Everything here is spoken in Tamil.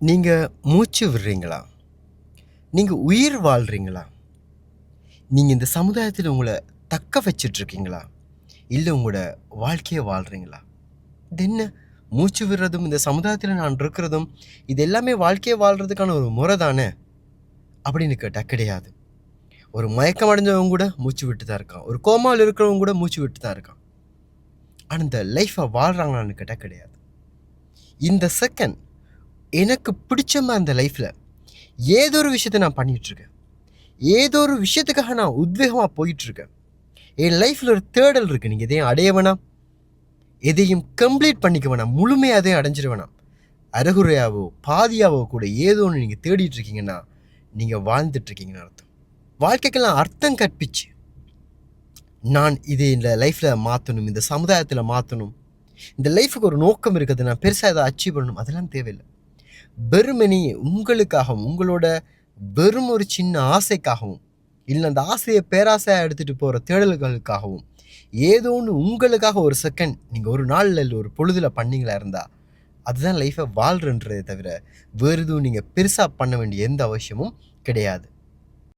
நீங்க மூச்சு விடுறீங்களா? நீங்க உயிர் வாழ்றீங்களா? நீங்க இந்த சமுதாயத்தில உங்கள தக்க வச்சுட்ருக்கீங்களா? இல்ல உங்களோட வாழ்க்கைய வாழ்றீங்களா? இது என்ன? மூச்சு விடுறதும், இந்த சமுதாயத்தில நான் இருக்கிறதும், இது எல்லாமே வாழ்க்கைய வாழ்றதுக்கான ஒரு முறை தானே! அப்படின்னு கேட்டா கிடையாது. ஒரு மயக்கம் அடைஞ்சவன் கூட மூச்சு விட்டு தான் இருக்கான். ஒரு கோமால இருக்கிறவன் கூட மூச்சு விட்டு தான் இருக்கான். ஆனா இந்த லைஃப்ப வாழ்றாங்களான்னு கேட்டா கிடையாது. இந்த செகண்ட் எனக்கு பிடிச்ச அந்த லைஃப்ல ஏதோ ஒரு விஷயத்த நான் பண்ணிட்டுருக்கேன். ஏதோ ஒரு விஷயத்துக்காக நான் உத்வேகமா போயிட்டுருக்கேன். என் லைஃப்ல ஒரு தேடல் இருக்கு. நீங்க எதையும் அடைய வேணாம். எதையும் கம்ப்ளீட் பண்ணிக்க வேணாம். முழுமையா எதையும் அடைஞ்சிட வேணாம். அரைகுறையாவோ, பாதியாவோ கூட ஏதோ ஒண்ணு நீங்க தேடிட்டு இருக்கீங்கன்னா, நீங்க வாழ்ந்துட்டு இருக்கீங்கன்னு அர்த்தம். வாழ்க்கைக்கெல்லாம் அர்த்தம் கற்பிச்சு, நான் இது இந்த லைஃப்ல மாத்தணும். இந்த சமுதாயத்தில மாத்தணும். இந்த லைஃப்க்கு ஒரு நோக்கம் இருக்குது. நான் பெருசா எத அச்சீவ் பண்ணணும். அதெல்லாம் தேவையில்ல. வெறுமனே உங்களுக்காகவும், உங்களோட வெறும் ஒரு சின்ன ஆசைக்காகவும், இல்ல அந்த ஆசைய பேராசையா எடுத்துட்டு போற தேடல்களுக்காகவும், ஏதோ ஒண்ணு உங்களுக்காக ஒரு செகண்ட் நீங்க ஒரு நாள்ல இல்ல ஒரு பொழுதுல பண்ணீங்களா இருந்தா, அதுதான் லைஃப்ப வாழ்றன்றதே தவிர, வேறு எதுவும் நீங்க பெருசா பண்ண வேண்டிய எந்த அவசியமும் கிடையாது.